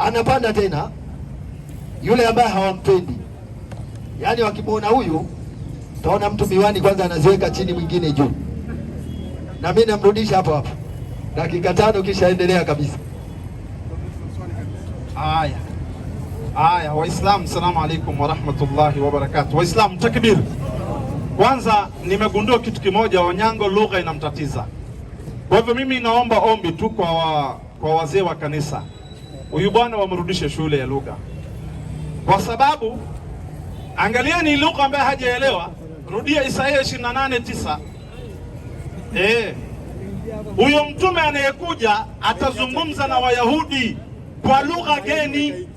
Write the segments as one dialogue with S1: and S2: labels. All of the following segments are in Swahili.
S1: anapanda tena yule ambaye hawampendi. Yaani wakimwona huyu, taona mtu miwani kwanza anaziweka chini, mwingine juu, na mimi namrudisha hapo hapo dakika 5 kisha endelea kabisa.
S2: Haya, Waislamu, salamu alaikum wa rahmatullahi wa barakatuh. Waislamu, takbir. Kwanza nimegundua kitu kimoja, Onyango lugha inamtatiza. Kwa hivyo mimi naomba ombi tu kwa wazee wa kanisa, huyu bwana wamrudishe shule ya lugha, kwa sababu angalieni lugha ambaye hajaelewa. Rudia Isaia 28:9. Huyo mtume anayekuja atazungumza na Wayahudi kwa lugha geni.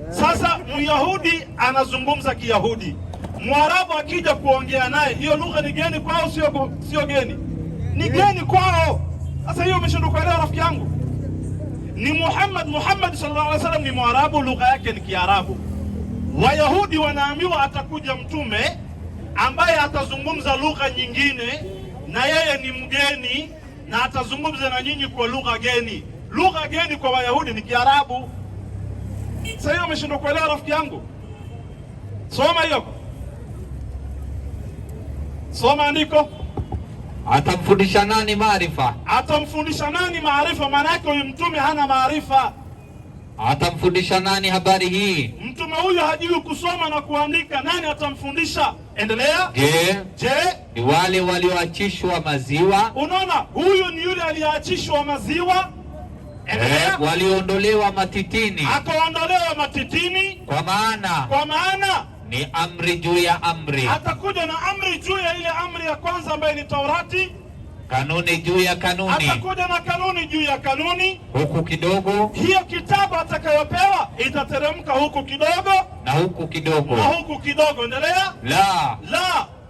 S2: Sasa Myahudi anazungumza Kiyahudi, Mwarabu akija kuongea naye, hiyo lugha ni geni kwao? Sio geni, ni geni kwao. Sasa hiyo umeshindwa kuelewa, rafiki yangu. Ni Muhammad sallallahu alaihi wasallam ni Mwarabu, lugha yake ni Kiarabu. Wayahudi wanaambiwa atakuja mtume ambaye atazungumza lugha nyingine, na yeye ni mgeni na atazungumza na nyinyi kwa lugha geni. Lugha geni kwa Wayahudi ni Kiarabu. Sasa hiyo umeshindwa kuelewa, rafiki yangu. Soma hiyo, soma andiko.
S3: Atamfundisha nani maarifa?
S2: Atamfundisha nani maarifa? Maana yake huyu mtume hana maarifa.
S3: Atamfundisha nani habari hii?
S2: Mtume huyu hajui kusoma na kuandika, nani atamfundisha? Endelea. Je,
S3: ni wale walioachishwa maziwa?
S2: Unaona, huyu ni yule aliyeachishwa maziwa.
S3: Waliondolewa matitini.
S2: Akaondolewa matitini.
S3: Kwa maana ni amri juu ya amri.
S2: Atakuja na amri juu ya ile amri ya kwanza ambayo ni Taurati.
S3: Kanuni juu ya kanuni.
S2: Atakuja na kanuni juu ya kanuni.
S3: Huku kidogo.
S2: Hiyo kitabu atakayopewa itateremka huku kidogo
S3: na huku kidogo.
S2: Na huku kidogo. Endelea.
S3: La.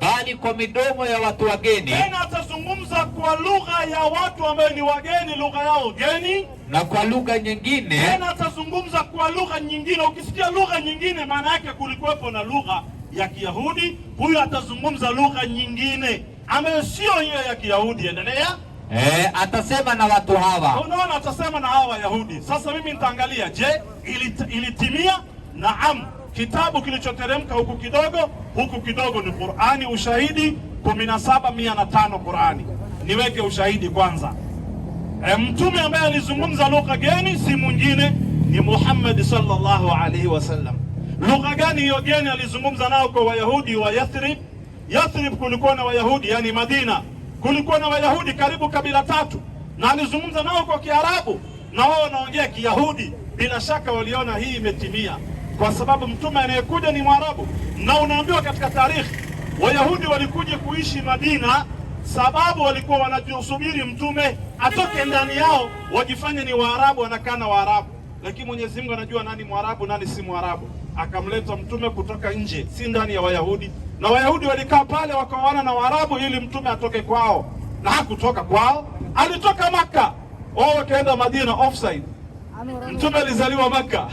S2: Bali
S3: kwa midomo ya watu wageni.
S2: Tena atazungumza kwa lugha ya watu ambao ni wageni, lugha yao geni.
S3: Na kwa lugha nyingine.
S2: Tena atazungumza kwa lugha nyingine. Ukisikia lugha nyingine, maana yake kulikuwepo na lugha ya Kiyahudi. Huyu atazungumza lugha nyingine ambayo sio hiyo ya Kiyahudi. Endelea.
S3: Atasema na watu hawa.
S2: Unaona, atasema na hawa Wayahudi. Sasa mimi nitaangalia, je, ilitimia? Naam. Kitabu kilichoteremka huku kidogo ni Qur'ani. Ushahidi 17:105 Qur'ani. Niweke ushahidi kwanza. Mtume ambaye alizungumza lugha geni si mwingine ni Muhammad sallallahu alaihi wasallam. Lugha gani hiyo geni alizungumza nao kwa Wayahudi wa Yathrib? Yathrib kulikuwa na Wayahudi, yani Madina kulikuwa na Wayahudi karibu kabila 3, na alizungumza nao kwa Kiarabu na wao wanaongea Kiyahudi. Bila shaka waliona hii imetimia, kwa sababu mtume anayekuja ni Mwarabu. Na unaambiwa katika tarikhi Wayahudi walikuja kuishi Madina sababu walikuwa wanajisubiri mtume atoke ndani yao, wajifanye ni Waarabu, wanakaa na Waarabu. Lakini Mwenyezi Mungu anajua nani Mwarabu nani si Mwarabu, akamleta mtume kutoka nje, si ndani ya Wayahudi. Na Wayahudi walikaa pale wakaoana na Waarabu ili mtume atoke kwao, na hakutoka kwao, alitoka Maka. Wao wakaenda Madina offside. Mtume alizaliwa Maka,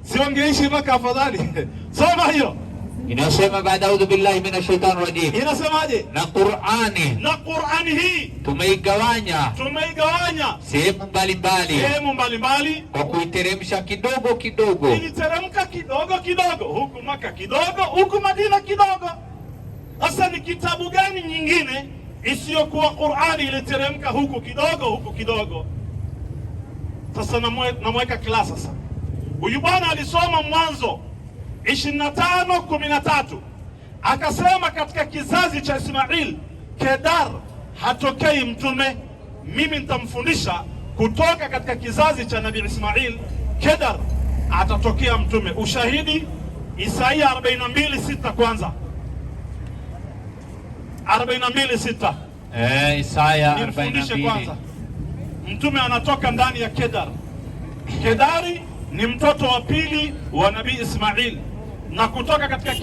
S2: si wangeishi Maka afadhali? Soma hiyo.
S3: Inasema baada audhu billahi minash shaitani rajim.
S2: Inasemaje?
S3: Na Qur'ani
S2: hii
S3: tumeigawanya sehemu mbalimbali kwa kuiteremsha kidogo kidogo.
S2: Iliteremka kidogo, huku Maka kidogo, huku Madina kidogo. Sasa ni kitabu gani nyingine isiyokuwa Qur'ani iliteremka huku kidogo? Sasa namweka klasa sasa. Huyu bwana alisoma Mwanzo 25:13, akasema katika kizazi cha Ismail Kedar hatokei mtume, mimi nitamfundisha kutoka katika kizazi cha Nabii Ismail Kedar atatokea mtume. Ushahidi Isaia 42:6 kwanza. 42:6.
S3: Isaia 42.
S2: Mtume anatoka ndani ya Kedar. Kedari ni mtoto wa pili wa Nabii Ismail, na kutoka katika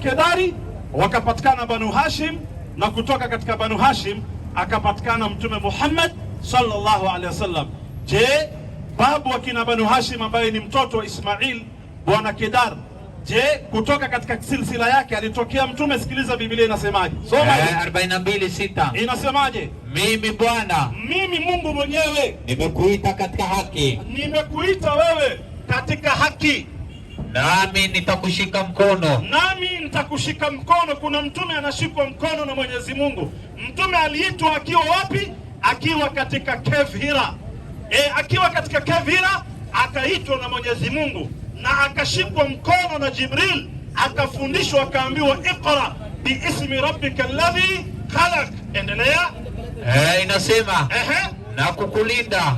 S2: Kedari wakapatikana Banu Hashim, na kutoka katika Banu Hashim akapatikana Mtume Muhammad sallallahu alaihi wasallam. Je, babu wa kina Banu Hashim ambaye ni mtoto wa Ismail bwana Kedar, je, kutoka katika silsila yake alitokea mtume? Sikiliza Biblia inasemaje. Soma
S3: 42:6.
S2: Inasemaje?
S3: Mimi Bwana,
S2: mimi Mungu mwenyewe
S3: nimekuita katika haki.
S2: Nimekuita wewe katika haki,
S3: nami nitakushika mkono.
S2: Nami nitakushika mkono. Kuna mtume anashikwa mkono na Mwenyezi Mungu. Mtume aliitwa akiwa wapi? Akiwa katika Cave Hira. Akiwa katika Cave Hira akaitwa na Mwenyezi Mungu na akashikwa mkono na Jibril, akafundishwa, akaambiwa iqra biismi rabbika alladhi khalaq. Endelea.
S3: Inasema na kukulinda,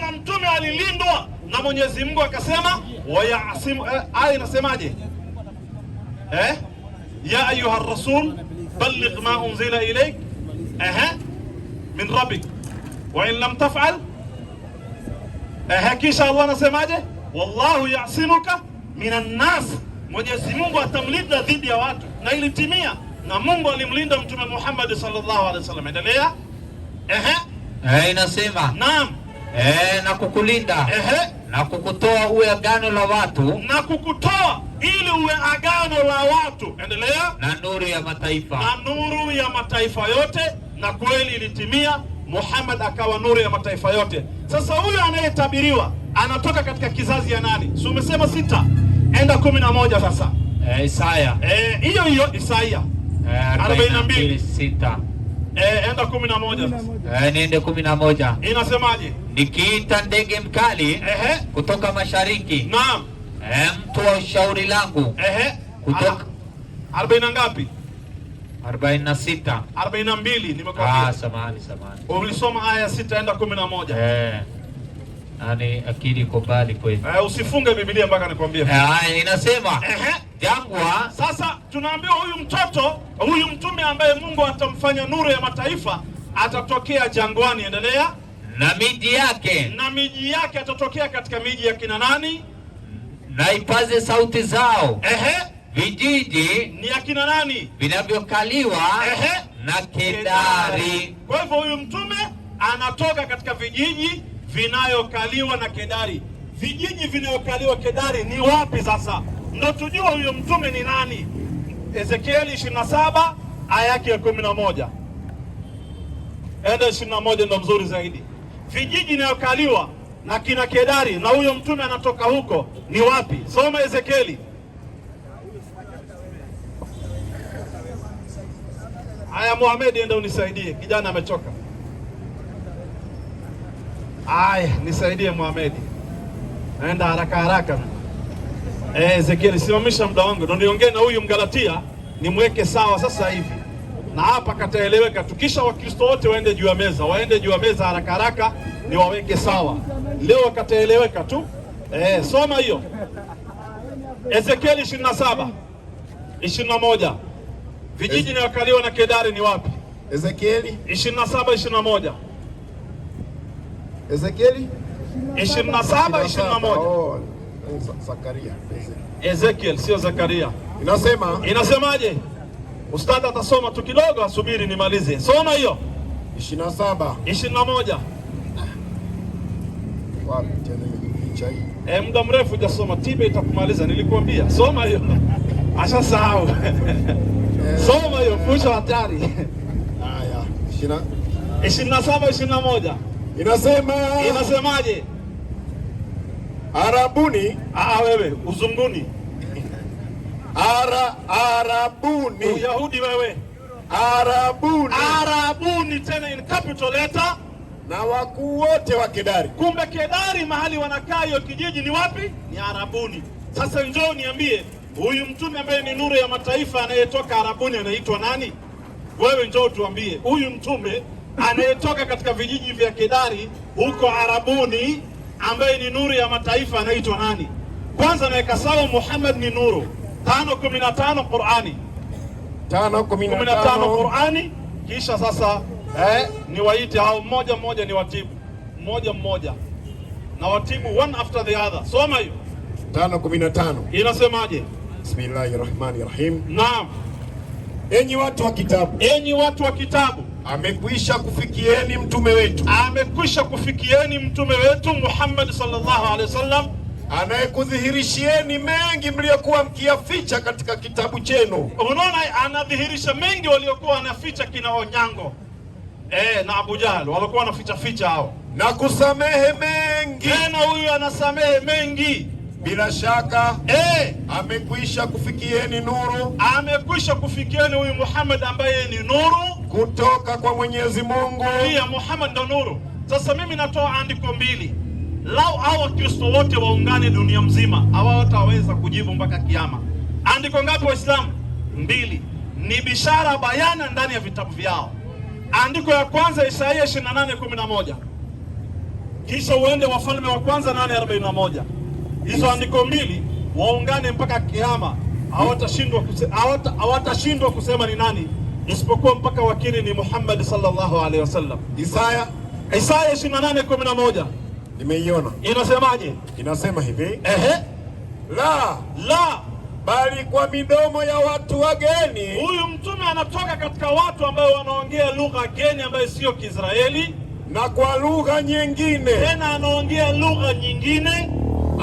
S2: na mtume alilindwa na Mwenyezi Mungu, akasema wayasimu. Inasemaje? Ya ayuha rasul balligh ma unzila ilayk min rabbik wa in lam taf'al. Kisha Allah anasemaje? Wallahu yasimuka minan nas. Mwenyezi Mungu atamlinda dhidi ya watu, na ilitimia, na Mungu alimlinda mtume Muhammad sallallahu alaihi wasallam. Endelea.
S3: Inasema
S2: naam,
S3: na kukulinda, na kukutoa uwe agano la watu,
S2: na kukutoa ili uwe agano la watu. Endelea.
S3: Na nuru ya mataifa,
S2: na nuru ya mataifa yote. Na kweli ilitimia, Muhammad akawa nuru ya mataifa yote. Sasa huyu anayetabiriwa anatoka katika kizazi ya nani? Si umesema 6? Enda 11 sasa.
S3: Isaya.
S2: Hiyo Isaya
S3: 42:6.
S2: Enda 11 sasa.
S3: Niende 11.
S2: Inasemaje?
S3: Nikiita ndege mkali kutoka mashariki.
S2: Naam.
S3: Mtu wa shauri langu. Kutoka
S2: 40 ngapi?
S3: 46.
S2: 42 nimekwambia.
S3: Samahani.
S2: Ulisoma aya 6, enda 11.
S3: Nani akili iko mbali kweli.
S2: Usifunge Biblia mpaka nikwambie.
S3: Inasema jangwa.
S2: Sasa tunaambiwa huyu mtume ambaye Mungu atamfanya nuru ya mataifa atatokea jangwani. Endelea.
S3: Na miji yake atatokea katika miji ya kina nani? Na ipaze sauti zao. Vijiji
S2: ni akina nani?
S3: Vinavyokaliwa na Kedari.
S2: Kwa hivyo huyu mtume anatoka katika vijiji vinayokaliwa na Kedari. Vijiji vinayokaliwa Kedari ni wapi sasa? Ndio tujua huyo mtume ni nani. Ezekieli 27 aya yake ya 11. Enda 21 ndio mzuri zaidi. Vijiji vinayokaliwa na kina Kedari, na huyo mtume anatoka huko, ni wapi? Soma Ezekieli. Aya, Muhammad enda unisaidie, kijana amechoka. Aya, nisaidie Muhammad. Naenda haraka. Ezekieli, simamisha muda wangu ndio niongee na huyu Mgalatia, nimweke sawa sasa hivi. Na hapa kataeleweka. Tukisha Wakristo wote waende juu ya meza haraka ni waweke sawa. Leo kataeleweka tu. Soma hiyo. Ezekieli 27 21. Vijiji ni wakaliwa na Kedari ni wapi?
S1: Ezekieli
S2: 27:21.
S1: Ezekieli
S2: 27:21.
S1: Zakaria.
S2: Ezekiel sio Zakaria. Inasemaje? Ustadhi atasoma tu kidogo, asubiri nimalize. Soma hiyo. 21.
S1: Wapi tena nimeficha hii?
S2: Muda mrefu hujasoma, tibe itakumaliza, nilikuambia. Soma hiyo. Ashasahau. Soma hiyo, fusha hatari.
S1: Haya,
S2: 27:21. Inasemaje?
S1: Arabuni.
S2: Wewe uzunguni.
S1: Arabuni.
S2: Uyahudi wewe. Arabuni tena in capital letter.
S1: Na wakuu wote wa Kedari.
S2: Kumbe Kedari mahali wanakaa hiyo kijiji ni wapi? Ni Arabuni. Sasa njoo niambie, huyu mtume ambaye ni nuru ya mataifa anayetoka Arabuni anaitwa nani? Wewe njoo tuambie, huyu mtume anayetoka katika vijiji vya Kedari huko Arabuni ambaye ni nuru ya mataifa anaitwa nani? Kwanza naweka sawa, Muhammad ni nuru. 5:15 Qur'ani. 5:15 Qur'ani. Kisha sasa ni waite hao mmoja ni watibu. Mmoja. Na watibu one after the other. Soma hiyo.
S1: 5:15.
S2: Inasemaje?
S1: Bismillahirrahmanirrahim.
S2: Naam.
S1: Enyi watu wa kitabu. Amekwisha kufikieni mtume wetu Muhammad sallallahu alaihi wasallam, anayekudhihirishieni mengi mliokuwa mkiyaficha katika kitabu chenu. Unaona, anadhihirisha mengi waliokuwa wanaficha kina Onyango na Abu Jahal walikuwa wanaficha hao.
S4: na kusamehe mengi.
S2: Tena huyu anasamehe mengi.
S4: Bila shaka amekwisha kufikieni nuru.
S2: Amekwisha kufikieni huyu Muhammad ambaye ni nuru
S4: kutoka kwa Mwenyezi Mungu.
S2: Pia Muhammad ndo nuru. Sasa mimi natoa andiko mbili. Lau hawa Kristo wote waungane dunia mzima, hawataweza kujibu mpaka kiyama. Andiko ngapi Waislamu? 2. Ni bishara bayana ndani ya vitabu vyao. Andiko ya kwanza Isaia 28:11. Kisha uende Wafalme wa kwanza 8:41. Hizo andiko mbili waungane mpaka kiyama, hawatashindwa kusema ni nani, isipokuwa mpaka wakili ni Muhammad sallallahu alaihi wasallam.
S4: Isaya
S2: 28:11.
S4: Nimeiona.
S2: Inasemaje?
S4: Inasema hivi.
S2: La
S4: bali kwa midomo ya watu wageni.
S2: Huyu mtume anatoka katika watu ambao wanaongea lugha geni ambayo sio Kiisraeli,
S4: na kwa lugha nyingine.
S2: Tena anaongea lugha nyingine.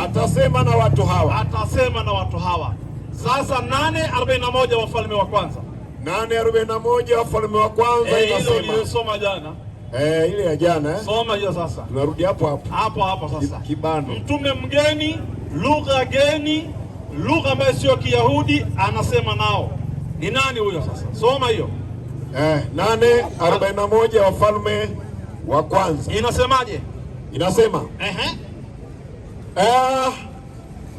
S4: Atasema na watu hawa.
S2: Sasa 8:41 Wafalme wa kwanza.
S4: 8:41 Wafalme wa kwanza inasema.
S2: Ile ulisoma jana.
S4: Ile ya jana.
S2: Soma hiyo sasa.
S4: Tunarudi hapo
S2: sasa.
S4: Kibano.
S2: Mtume mgeni, lugha geni, lugha ambayo sio Kiyahudi, anasema nao. Ni nani huyo sasa? Soma hiyo.
S4: 8:41 Wafalme wa kwanza.
S2: Inasemaje?
S4: Inasema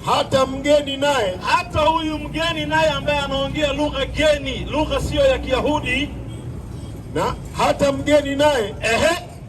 S4: hata mgeni naye,
S2: hata huyu mgeni naye ambaye anaongea lugha geni, lugha sio ya Kiyahudi,
S4: na hata mgeni naye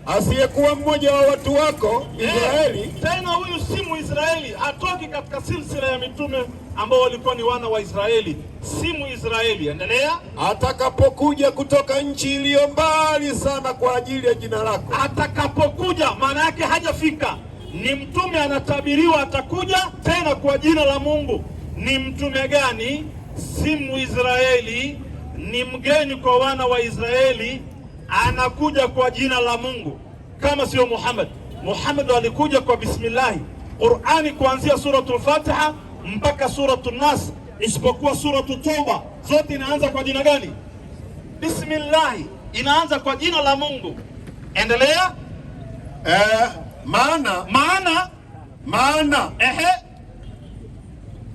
S4: asiyekuwa mmoja wa watu wako Israeli.
S2: Tena huyu si Muisraeli, hatoki katika silsila ya mitume ambao walikuwa ni wana wa Israeli, si Muisraeli. Endelea.
S4: Atakapokuja kutoka nchi iliyo mbali sana kwa ajili ya jina lako.
S2: Atakapokuja maana yake hajafika. Ni mtume anatabiriwa atakuja tena kwa jina la Mungu. Ni mtume gani? Si Muisraeli, ni mgeni kwa wana wa Israeli, anakuja kwa jina la Mungu. Kama sio Muhammad. Muhammad alikuja kwa bismillah. Qur'ani kuanzia suratul Fatiha mpaka suratul Nas, isipokuwa suratul Tauba zote inaanza kwa jina gani? Bismillah, inaanza kwa jina la Mungu. Endelea.
S4: Maana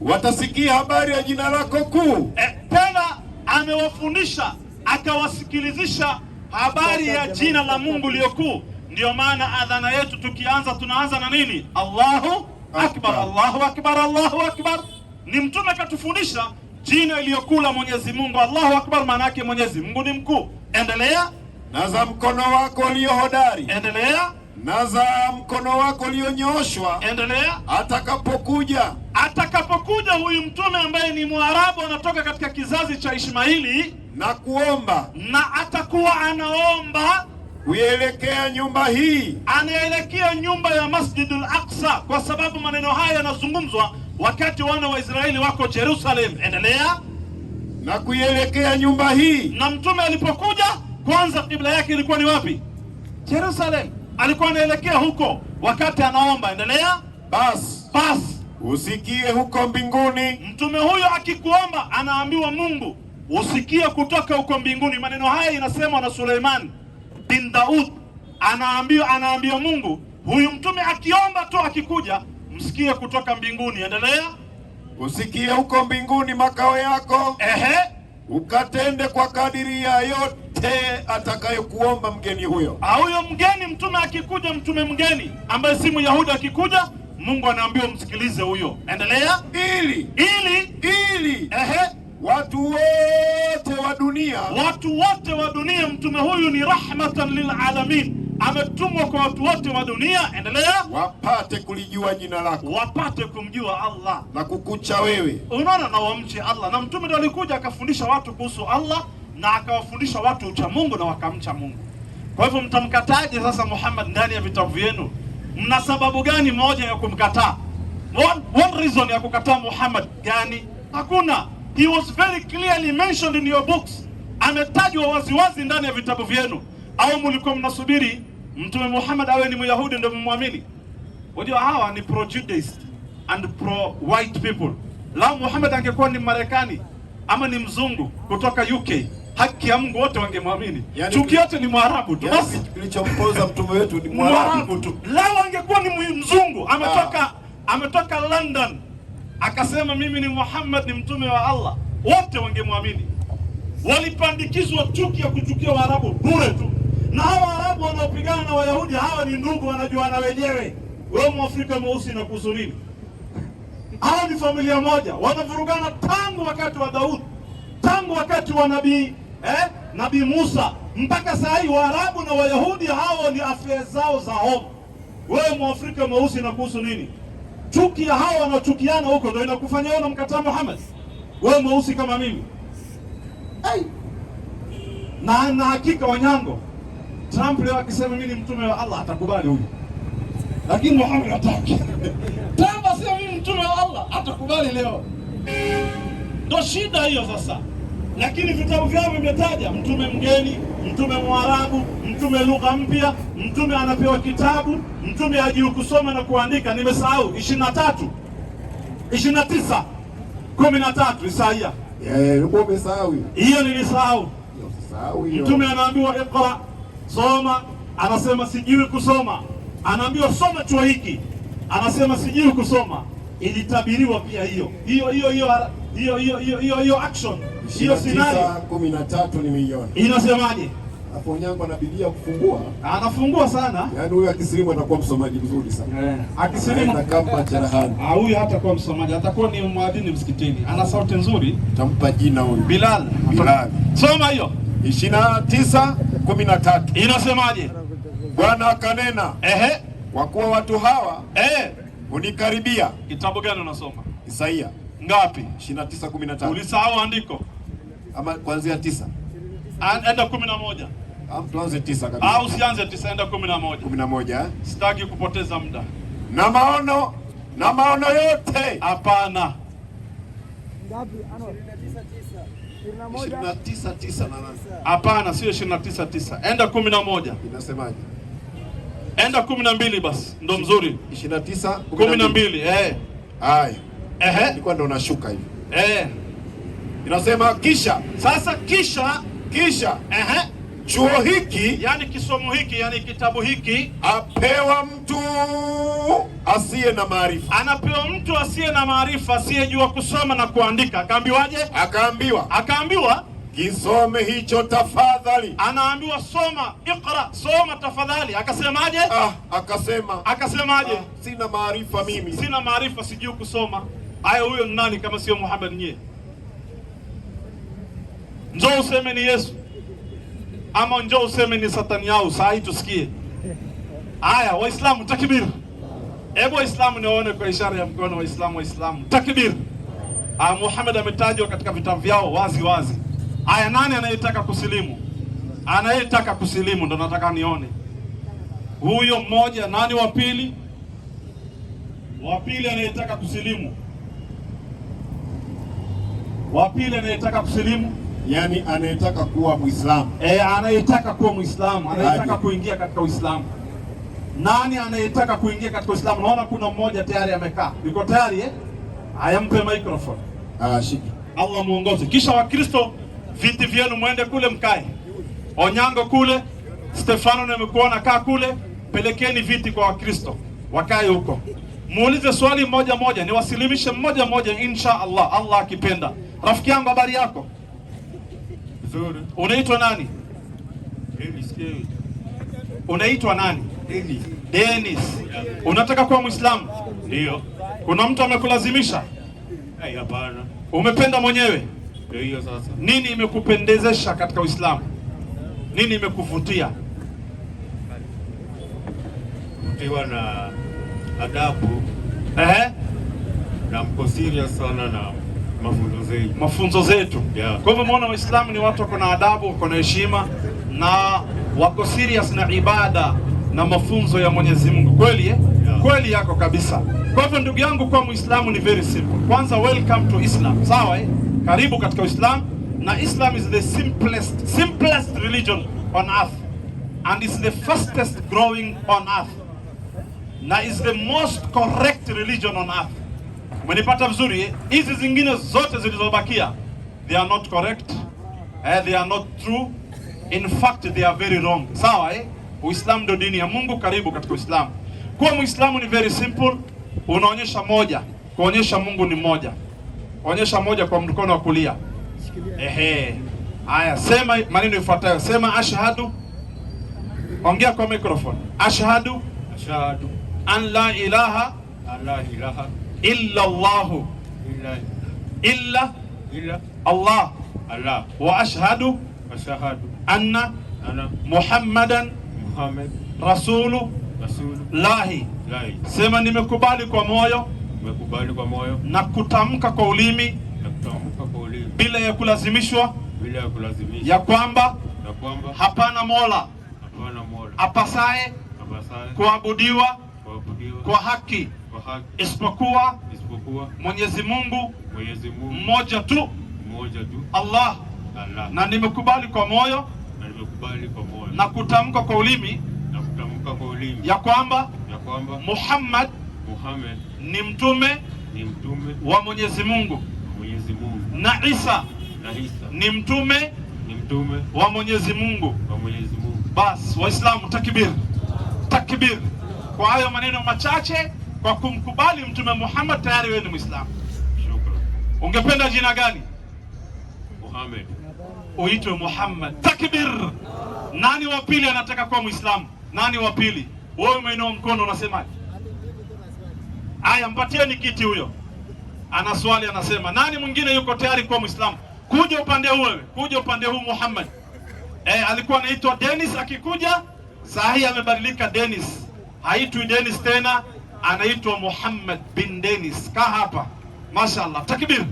S4: watasikia habari ya jina lako kuu.
S2: Tena amewafundisha akawasikilizisha habari ya jina la Mungu liyokuu. Ndio maana adhana yetu tukianza tunaanza na nini? Allahu Akbar, Allahu Akbar, Allahu Akbar. Ni mtume katufundisha jina iliyokuu la Mwenyezi Mungu. Allahu Akbar maana yake Mwenyezi Mungu ni mkuu. Endelea.
S4: Na za mkono wako ulio hodari.
S2: Endelea.
S4: Na za mkono wako ulionyooshwa.
S2: Endelea. Atakapokuja huyu mtume ambaye ni Mwarabu, anatoka katika kizazi cha Ishmaili,
S4: na kuomba,
S2: na atakuwa anaomba
S4: kuelekea nyumba hii,
S2: anaelekea nyumba ya Masjidul Aqsa, kwa sababu maneno haya yanazungumzwa wakati wana wa Israeli wako Jerusalem. Endelea.
S4: Na kuelekea nyumba hii.
S2: Na mtume alipokuja kwanza kibla yake ilikuwa ni wapi? Jerusalem. Alikuwa anaelekea huko wakati anaomba. Endelea.
S4: Basi usikie huko mbinguni. Mtume
S2: huyo akikuomba anaambiwa Mungu usikie kutoka huko mbinguni. Maneno haya inasemwa na Suleiman bin Daud. Anaambiwa Mungu, huyu mtume akiomba tu akikuja msikie kutoka mbinguni. Endelea.
S4: Usikie huko mbinguni makao yako. Ukatende kwa kadiri ya yote atakayokuomba mgeni huyo.
S2: Huyo mgeni mtume akikuja, mtume mgeni ambaye si Myahudi akikuja, Mungu anaambiwa msikilize huyo. Endelea.
S4: Ili watu wote wa dunia,
S2: mtume huyu ni rahmatan lil alamin, ametumwa kwa watu wote wa dunia. Endelea.
S4: Wapate kulijua jina lako,
S2: wapate kumjua Allah
S4: na kukucha wewe.
S2: Unaona, na wamche Allah. Na mtume ndo alikuja akafundisha watu kuhusu Allah na akawafundisha watu ucha Mungu na wakamcha Mungu. Kwa hivyo mtamkataje sasa Muhammad ndani ya vitabu vyenu? Mna sababu gani moja ya kumkataa? One reason ya kukataa Muhammad gani? Hakuna. He was very clearly mentioned in your books. Ametajwa waziwazi ndani ya vitabu vyenu. Au mlikuwa mnasubiri mtume Muhammad awe ni Myahudi ndio mmwamini? Unajua hawa ni pro-Judaist and pro-white people. Lao Muhammad angekuwa ni Marekani ama ni mzungu kutoka UK, haki ya Mungu wote wangemwamini. Yani, chuki yote ni Mwarabu tu. Basi
S4: kilichompoza mtume wetu ni Mwarabu tu.
S2: Lao angekuwa ni mzungu ametoka London akasema mimi ni Muhammad ni mtume wa Allah, wote wangemwamini. Walipandikizwa chuki ya kuchukia Waarabu bure tu. Na hawa Waarabu wanaopigana na Wayahudi hawa ni ndugu, wanajuana wenyewe. Wewe Mwafrika mweusi na kuhusu nini? Hawa ni familia moja, wanavurugana tangu wakati wa Daudi, tangu wakati wa Nabii Musa mpaka saa hii. Waarabu na Wayahudi hao ni afya zao za home. Wewe Mwafrika mweusi na kuhusu nini? Chuki ya hawa wanachukiana huko ndio inakufanya wewe unamkataa Muhammad, wewe mweusi kama mimi. Na hakika Wanyango, Trump leo akisema mimi ni mtume wa Allah atakubali huyu, lakini Muhammad hataki. Trump asema mimi mtume wa Allah atakubali leo, ndio shida hiyo sasa. Lakini vitabu vyao vimetaja mtume mgeni, mtume Mwarabu, mtume lugha mpya, mtume anapewa kitabu, mtume hajui kusoma na kuandika. Nimesahau 23, 29, 13 Isaia.
S4: Ulikuwa umesahau
S2: hiyo? Nilisahau. Mtume anaambiwa iqra, soma, anasema sijui kusoma. Anaambiwa soma chuo hiki, anasema sijui kusoma. Ilitabiriwa pia hiyo action hiyo scenario.
S4: 13 nimeiona.
S2: Inasemaje?
S4: Hapo Onyango ana Biblia kufungua.
S2: Anafungua sana.
S4: Yaani huyu akisilimu atakuwa msomaji mzuri sana.
S2: Akisilimu
S4: atakamba cherehani.
S2: Huyu hatakuwa msomaji, atakuwa ni muadhini msikitini. Ana sauti nzuri.
S4: Tampa jina huyu.
S2: Bilal. Soma hiyo.
S4: 29:13.
S2: Inasemaje?
S4: Bwana akanena, kwa kuwa watu hawa unikaribia.
S2: Kitabu gani unasoma?
S4: Isaia.
S2: Ngapi?
S4: 29:13.
S2: Ulisahau andiko?
S4: Ama kuanzia 9.
S2: Enda 11.
S4: Tuanze 9 kabisa.
S2: Au usianze 9, enda 11.
S4: 11
S2: Sitaki kupoteza muda.
S4: Na maono yote.
S2: Hapana.
S5: Ngapi?
S4: 29:9 na nani?
S2: Hapana, sio 29:9. Enda 11.
S4: Inasemaje?
S2: Enda 12 basi, ndo mzuri.
S4: 29:12. Haya. Nilikuwa ndo nashuka hivi. Inasema kisha.
S2: Sasa kisha
S4: chuo hiki,
S2: yani kisomo hiki, yani kitabu hiki,
S4: apewa mtu asiye na maarifa.
S2: Anapewa mtu asiye na maarifa, asiyejua kusoma na kuandika. Akaambiwaje? Akaambiwa
S4: kisome hicho tafadhali.
S2: Anaambiwa soma, iqra, soma tafadhali. Akasemaje? Akasemaje?
S4: Sina maarifa mimi.
S2: Sina maarifa, sijui kusoma. Haya, huyo ni nani kama sio Muhammad nye? Njoo useme ni Yesu, ama njoo useme ni Satani yao. Saa hii tusikie. Haya, Waislamu takbir. Hebu Waislamu niwaone kwa ishara ya mkono. Waislamu takbir. Muhammad ametajwa katika vitabu vyao wazi wazi. Haya, nani anayetaka kusilimu? Anayetaka kusilimu ndo nataka nione. Huyo mmoja. Nani wa pili? Wa pili anayetaka kusilimu. Wa pili anayetaka kusilimu,
S4: yani anayetaka kuwa Muislamu.
S2: Anayetaka kuwa Muislamu, anayetaka kuingia katika Uislamu. Nani anayetaka kuingia katika Uislamu? Naona kuna mmoja tayari amekaa. Yuko tayari Ayampe microphone.
S4: Shiki.
S2: Allah muongoze. Kisha Wakristo, viti vyenu mwende kule mkae. Onyango kule, Stefano nimekuona kaa kule, pelekeni viti kwa Wakristo. Wakae huko. Muulize swali moja, niwasilimishe moja insha Allah, Allah akipenda. Rafiki yangu, habari yako?
S6: Nzuri.
S2: Unaitwa nani? Unaitwa nani? Dennis. Unataka kuwa Muislamu?
S6: Ndio.
S2: Kuna mtu amekulazimisha?
S6: Hapana.
S2: Umependa mwenyewe?
S6: Ndio hiyo sasa.
S2: Nini imekupendezesha katika Uislamu? Nini imekuvutia?
S6: Kutiwa na adabu. Na mko serious sana na mafunzo zetu. Yeah.
S2: Kwa hivyo umeona Waislamu ni watu wako na adabu, wako na heshima na wako serious na ibada na mafunzo ya Mwenyezi Mungu. Kweli Yeah. Kweli yako kabisa. Kwa hivyo ndugu yangu, kwa Muislamu ni very simple. Kwanza, welcome to Islam. Sawa Karibu katika Uislamu, na Islam is the simplest religion on earth and is the fastest growing on earth. Na is the most correct religion on earth. Umenipata vizuri Hizi zingine zote zilizobakia, they are not correct, They are not true. In fact, they are very wrong. Sawa Uislamu ndio dini ya Mungu. Karibu katika Uislamu. Kuwa Muislamu ni very simple. Unaonyesha moja, kuonyesha Mungu ni moja. Onyesha moja kwa mkono wa kulia. Haya, sema maneno yafuatayo. Sema ashhadu. Ongea kwa microphone. Ashhadu an la ilaha illa Allah illa Allah wa ashhadu anna Muhammadan Rasulullahi. Sema nimekubali kwa moyo na kutamka kwa ulimi bila ya kulazimishwa ya kwamba hapana mola apasaye kuabudiwa kwa haki isipokuwa Mwenyezi Mungu mmoja tu Allah. Na nimekubali kwa moyo na kutamka kwa ulimi ya kwamba Muhammad ni mtume wa Mwenyezi Mungu na Isa ni mtume wa Mwenyezi Mungu. Bas, Waislamu, takbir, takbir. Kwa hayo maneno machache, kwa kumkubali Mtume Muhammad, tayari wewe ni Muislamu. Shukrani. Ungependa jina gani? Muhammad. Uitwe Muhammad. Takbir. Nani wa pili anataka kuwa Muislamu? Nani wa pili? Wewe umeinua mkono, unasemaje? Aya, mpatieni kiti huyo. Ana swali, anasema nani mwingine yuko tayari kuwa Muislamu? Kuja upande huu wewe. Kuja upande huu Muhammad. Alikuwa anaitwa Dennis, akikuja saa hii amebadilika Dennis. Haitwi Dennis tena, anaitwa Muhammad bin Dennis. Kaa hapa. Mashaallah. Takbir.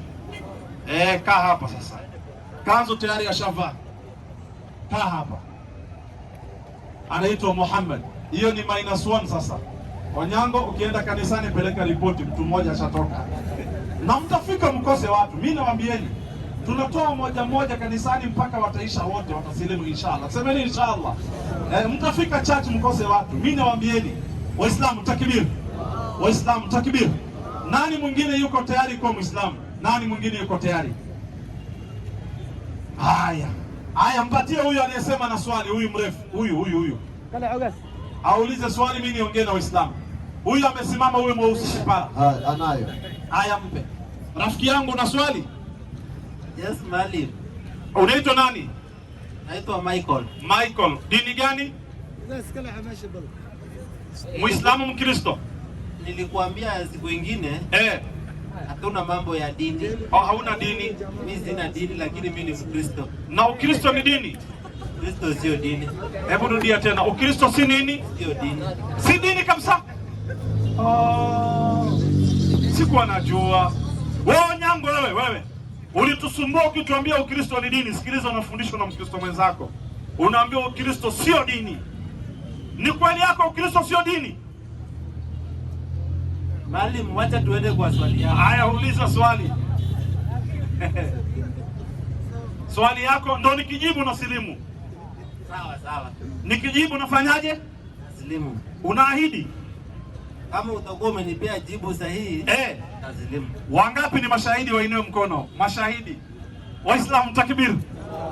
S2: Kaa hapa sasa. Kanzo tayari ashavaa. Kaa hapa. Anaitwa Muhammad. Hiyo ni -1 sasa. Wanyango, ukienda kanisani peleka ripoti, mtu mmoja ashatoka. Na mtafika mkose watu. Mimi nawaambieni, tunatoa moja kanisani mpaka wataisha wote, watasilimu inshallah. Semeni inshallah. Mtafika church mkose watu. Mimi nawaambieni, Waislamu takbir. Waislamu takbir. Nani mwingine yuko tayari kwa Muislamu? Nani mwingine yuko tayari? Haya, mpatie huyu aliyesema na swali, huyu mrefu. Huyu. Aulize swali, mimi niongee na Waislamu. Huyu amesimama, huyu mweusi kipara.
S1: Anayo.
S2: Haya, mpe. Rafiki yangu na swali?
S7: Yes, Mwalimu.
S2: Unaitwa nani?
S7: Naitwa Michael.
S2: Michael. Dini gani? Muislamu, Mkristo?
S7: Nilikuambia siku nyingine. Hatuna mambo ya dini.
S2: Hauna dini?
S7: Mimi sina dini, lakini mimi ni Mkristo.
S2: Na Ukristo ni dini?
S7: Ukristo sio dini.
S2: Hebu rudia tena. Ukristo si nini?
S7: Sio dini.
S2: Si dini kabisa? Sikuwa najua. Wewe Nyango, wewe ulitusumbua ukituambia Ukristo ni dini. Sikiliza, unafundishwa na Mkristo mwenzako. Unaambia Ukristo sio dini. Ni kweli yako Ukristo sio dini?
S7: Mwalimu, wacha tuende kwa swali yako.
S2: Haya, uliza swali. Swali yako ndo nikijibu na silimu.
S7: Sawa.
S2: Nikijibu nafanyaje?
S7: Silimu.
S2: Unaahidi?
S7: Kama utakuwa umenipea jibu sahihi, taslimu.
S2: Wangapi ni mashahidi? Wainue mkono. Mashahidi. Waislamu takbir.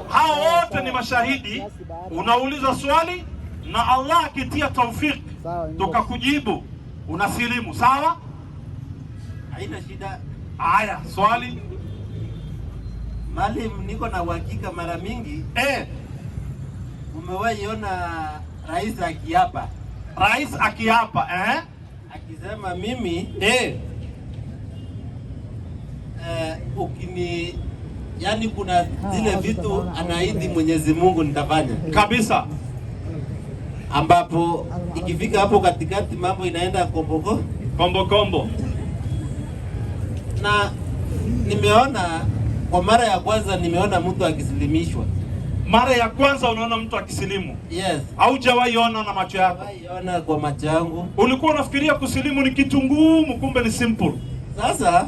S2: Hao wote ni mashahidi. Unauliza swali na Allah akitia taufiki tukakujibu, unasilimu. Sawa?
S7: Haina shida.
S2: Haya, swali.
S7: Mwalimu, niko na uhakika mara mingi umewahi ona rais akiapa.
S2: Rais akiapa,
S7: akisema mimi yani kuna zile vitu anaahidi Mwenyezi Mungu nitafanya
S2: kabisa,
S7: ambapo ikifika hapo katikati mambo inaenda kombo. Na nimeona kwa mara ya kwanza, nimeona mtu akisilimishwa.
S2: Mara ya kwanza unaona mtu akisilimu?
S7: Yes.
S2: Haujawahi ona na macho yako?
S7: Haujawahi kwa macho yangu.
S2: Ulikuwa unafikiria kusilimu ni kitu ngumu, kumbe ni simple.
S7: Sasa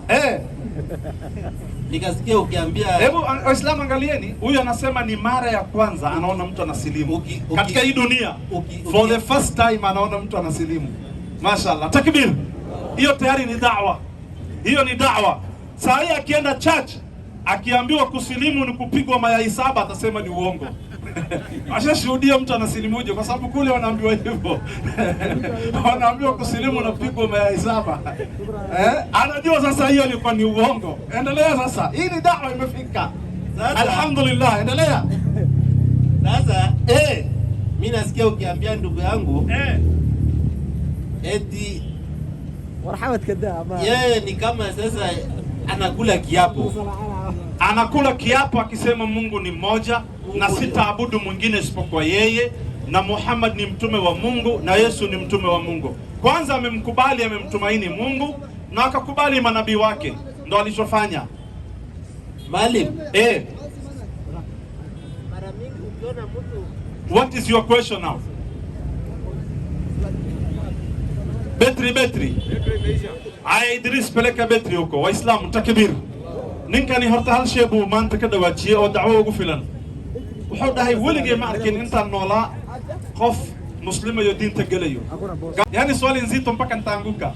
S7: nikasikia ukiambia,
S2: hebu Waislamu angalieni, huyu anasema ni mara ya kwanza anaona mtu anasilimu katika hii dunia. For the first time anaona mtu anasilimu. Mashaallah, takbir. Hiyo tayari ni da'wa. Hiyo ni da'wa. Saa hii akienda church akiambiwa kusilimu ni kupigwa mayai 7 atasema ni uongo. Ashashuhudia mtu anasalimuje, kwa sababu kule wanaambiwa hivyo. Wanaambiwa kusilimu na kupigwa mayai 7. Anajua sasa hiyo ilikuwa ni uongo. Endelea sasa. Hii ni dawa imefika. Alhamdulillah, endelea.
S7: Sasa mimi nasikia ukiambia ndugu yangu eti
S5: warhamat kadhaa
S7: yeye ni kama sasa anakula kiapo.
S2: Anakula kiapo akisema Mungu ni mmoja na sitaabudu mwingine isipokuwa yeye, na Muhammad ni mtume wa Mungu na Yesu ni mtume wa Mungu. Kwanza amemkubali, amemtumaini Mungu na akakubali manabii wake, ndo alichofanya.
S7: Maalim,
S5: mara mingi ukiona mtu.
S2: What is your question now? Betri. Aya Idris, peleka betri huko. Waislamu takbir. Ninka ni horta hal sheebu maanta ka dhawaajiye oo dacwo ugu filan. Wuxuu dhahay weligay ma arkin intaan noolaa qof muslima iyo diinta galayo. Yani swali nzito mpaka nitaanguka.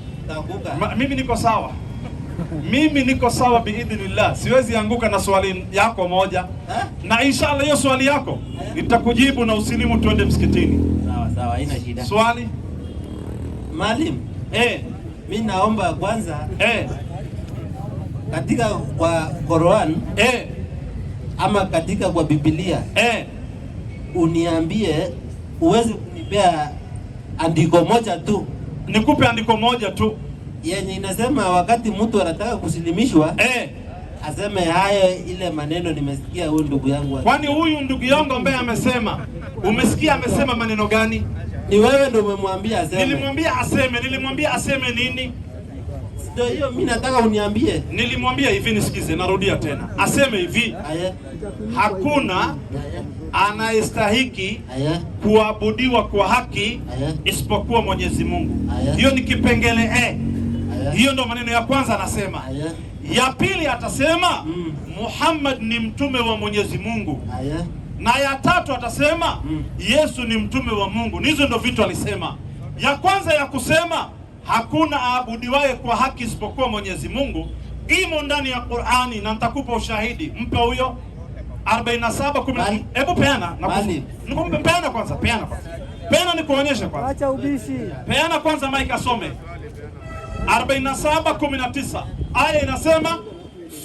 S2: Mimi niko sawa. Mimi niko sawa biidhnillah. Siwezi anguka na swali yako moja. Na inshallah hiyo swali yako nitakujibu na usilimu tuende msikitini.
S7: Sawa, haina shida.
S2: Swali?
S7: Maalim, mimi naomba kwanza katika kwa Qur'an ama katika kwa Biblia uniambie, uweze kunipea andiko moja tu.
S2: Nikupe andiko moja tu
S7: yenye inasema wakati mtu anataka kusilimishwa aseme haya, ile maneno nimesikia huyu ndugu yangu.
S2: Kwani huyu ndugu yangu ambaye amesema, umesikia amesema maneno gani?
S7: Ni wewe ndio umemwambia aseme.
S2: Nilimwambia aseme nini?
S7: Ndio hiyo mimi nataka uniambie.
S2: Nilimwambia hivi, nisikize, narudia tena. Aseme hivi, hakuna anayestahiki kuabudiwa kwa haki isipokuwa Mwenyezi Mungu. Hiyo ni kipengele hiyo ndo maneno ya kwanza anasema. Ya pili atasema Muhammad ni mtume wa Mwenyezi Mungu. Na ya tatu atasema Yesu ni mtume wa Mungu. Hizo ndo vitu alisema. Ya kwanza ya kusema hakuna aabudiwaye kwa haki isipokuwa Mwenyezi Mungu imo ndani ya Qur'ani, na nitakupa ushahidi. Mpe huyo 47:10. Hebu peana na peana kwanza. Peana nikuonyeshe kwanza.
S5: Acha ubishi.
S2: Peana kwanza mic asome. 47:19. Aya inasema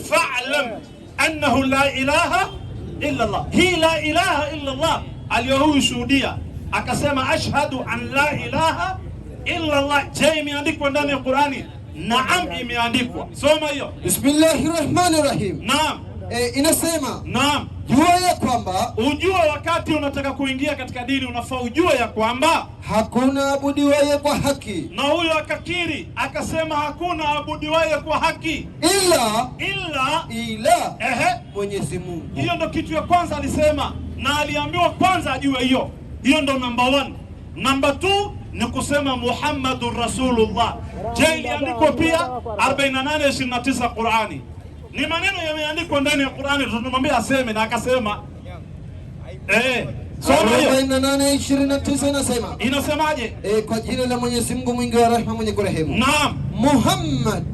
S2: fa'lam annahu la ilaha illa Allah. Hii la ilaha illa Allah aliyoshuhudia akasema ashhadu an la ilaha illa Allah. Je, imeandikwa ndani ya Qur'ani? Naam, imeandikwa. Soma hiyo.
S1: Bismillahirrahmanirrahim.
S2: Naam.
S1: Inasema
S2: naam,
S1: jua ya kwamba,
S2: ujue wakati unataka kuingia katika dini unafaa ujue ya kwamba
S1: hakuna abudiwaye kwa haki.
S2: Na huyo akakiri akasema hakuna abudiwaye kwa haki
S1: ila
S2: Mwenyezi Mungu. Hiyo ndo kitu ya kwanza alisema, na aliambiwa kwanza ajue hiyo. Hiyo ndo number 1. Number 2 ni kusema Muhammadur Rasulullah. Je, iliandikwa pia 48:29 Qur'ani. Ni maneno yameandikwa ndani ya Qur'ani, tunamwambia aseme na akasema. Soma hiyo.
S1: 48:29 inasema.
S2: Inasemaje?
S1: Kwa jina la Mwenyezi Mungu mwingi wa rehema mwenye kurehemu.
S2: Naam.
S1: Muhammad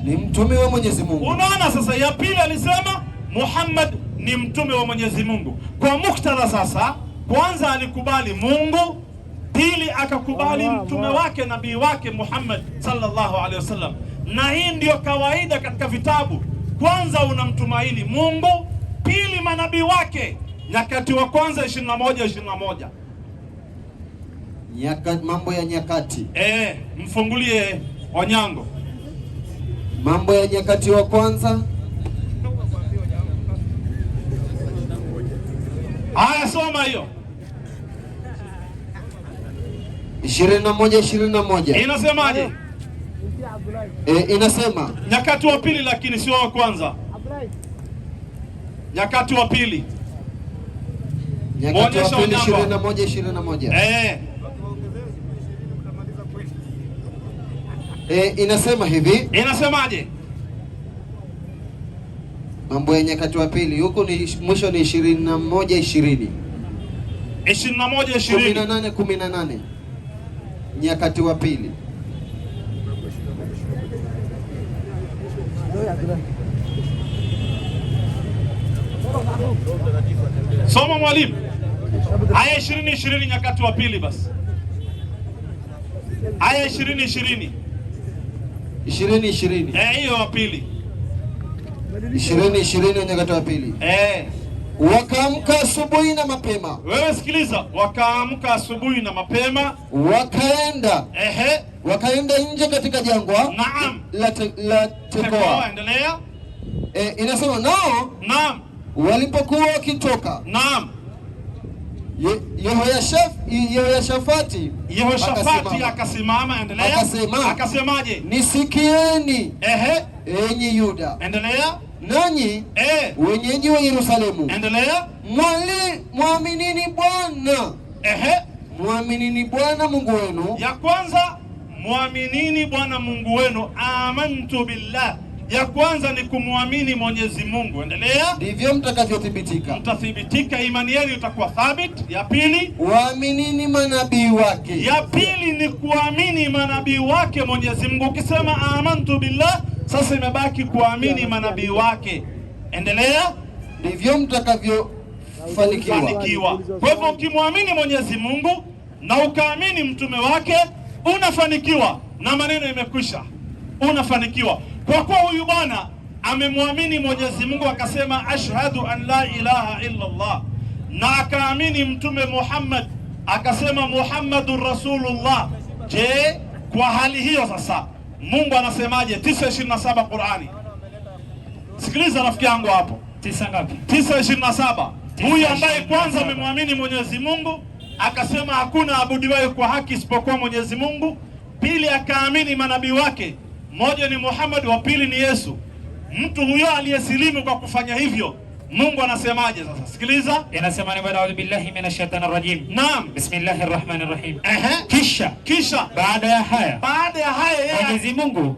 S1: ni mtume wa Mwenyezi Mungu.
S2: Unaona sasa, ya pili alisema Muhammad ni mtume wa Mwenyezi Mungu. Kwa muktadha sasa, kwanza alikubali Mungu, pili akakubali mtume wake, nabii wake Muhammad sallallahu alaihi wasallam. Na hii ndio kawaida katika vitabu. Kwanza unamtumaini Mungu, pili manabii wake. Nyakati wa kwanza 21:21.
S1: Mambo ya Nyakati.
S2: Mfungulie Onyango.
S1: Mambo ya Nyakati wa kwanza.
S2: Haya, soma hiyo.
S1: 21:21.
S2: Inasemaje?
S1: Inasema
S2: Nyakati wa pili, lakini sio wa kwanza. Nyakati wa pili.
S1: Nyakati wa pili 21:21. Inasema hivi.
S2: Inasemaje?
S1: Mambo ya Nyakati wa pili huko ni mwisho ni 21:20.
S2: 21:20.
S1: 18:18. Nyakati wa pili.
S2: Soma mwalimu. Aya 20 nyakati wa pili basi. Aya 20 hiyo wa pili.
S1: 20 nyakati wa pili. Wakaamka asubuhi na mapema.
S2: Wewe sikiliza, wakaamka asubuhi na mapema,
S1: wakaenda nje katika jangwa.
S2: Naam.
S1: La Tekoa.
S2: Endelea.
S1: Inasema nao.
S2: Naam.
S1: Walipokuwa wakitoka.
S2: Naam.
S1: Yehoshafati
S2: akasimama. Endelea. Akasemaje?
S1: Nisikieni enyi Yuda.
S2: Endelea.
S1: Nanyi wenyeji wa Yerusalemu.
S2: Endelea.
S1: Muaminini Bwana. Muaminini Bwana Mungu wenu.
S2: Ya kwanza, muaminini Bwana Mungu wenu. Amantu billah. Ya kwanza ni kumwamini Mwenyezi Mungu. Endelea.
S1: Ndivyo mtakavyothibitika.
S2: Mtathibitika, imani yenu itakuwa thabit. Ya pili,
S1: waaminini manabii wake.
S2: Ya pili ni kuamini manabii wake Mwenyezi Mungu. Ukisema amantu billah, sasa imebaki kuamini manabii wake. Endelea.
S1: Ndivyo mtakavyofanikiwa.
S2: Kwa hivyo ukimwamini Mwenyezi Mungu na ukaamini mtume wake, unafanikiwa, na maneno imekwisha, unafanikiwa. Kwa kuwa huyu bwana amemwamini Mwenyezi Mungu akasema ashhadu an la ilaha illa Allah, na akaamini mtume Muhammad akasema Muhammadur Rasulullah. Je, kwa hali hiyo sasa Mungu anasemaje? 9:27 Qur'ani. Sikiliza rafiki yangu hapo. 9 ngapi? 9:27. Huyu ambaye kwanza amemwamini Mwenyezi Mungu akasema hakuna abudiwaye kwa haki isipokuwa Mwenyezi Mungu, pili akaamini manabii wake, mmoja ni Muhammad, wa pili ni Yesu. Mtu huyo aliyesilimu kwa kufanya hivyo, Mungu anasemaje sasa? Sikiliza.
S8: Inasema ni baada billahi minash shaitanir rajim.
S2: Naam.
S8: Bismillahir rahmanir rahim.
S2: Kisha
S8: baada ya haya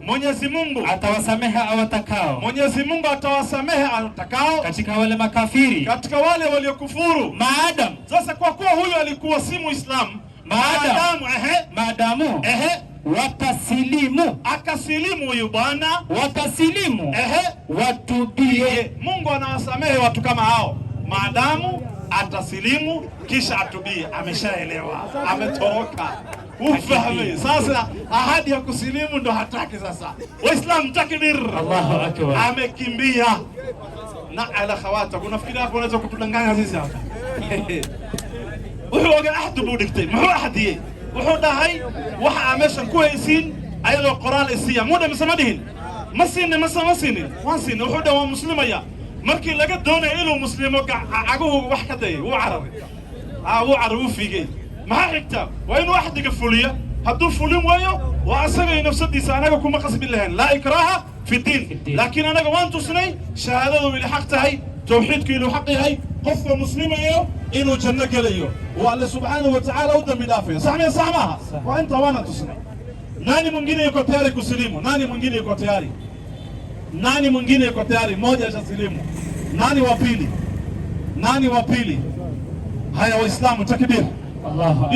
S8: Mwenyezi Mungu atawasamehe awatakao.
S2: Mwenyezi Mungu atawasamehe awatakao
S8: katika wale makafiri,
S2: katika wale waliokufuru.
S8: Maadamu
S2: sasa, kwa kuwa huyo alikuwa si Muislamu,
S8: maadamu watasilimu,
S2: akasilimu huyu bwana,
S8: watasilimu, watubie.
S2: Mungu anawasamehe watu kama hao, maadamu atasilimu kisha atubie. Ameshaelewa, ametoroka. Ufahamu sasa, ahadi ya kusilimu ndo hataki sasa. Waislamu takbir,
S8: Allahu akbar,
S2: amekimbia. Na ala khawata, unafikiri hapo unaweza kutudanganya sisi hapa? wuxuu oga ahad buu dhigtay, muxuu ahadiyay, wuxuu dhahay waxa meeshan ku haysin ayadoo qoraal isiya muda masamaadihin masini wansini. Wuxuu dhawa muslimaya markii laga doonay inuu muslimo caguhu wax ka day wuu cararay fiigay. maxaa xigta? waa inuu ahadiga fuliya. hadduu fulin waayo waa asaga nafsadiisa, anaga kuma qasbi lahayn. laa ikraha fi diin, laakiin anaga waan tusnay shahaadadu inay xaq tahay, tawxiidku inuu xaq yahay, qofka muslimayo inuu janno gelayo, wa Allah subhanahu wa ta'ala u dambi dhaafayo. Sax ma saamaha? Waa inta wana tusnay. Nani mwingine yuko tayari kusilimu? Nani mwingine yuko tayari? Nani mwingine yuko tayari? Mmoja atasilimu. Nani wa pili? Haya Waislamu, takbir.
S8: Allahu akbar.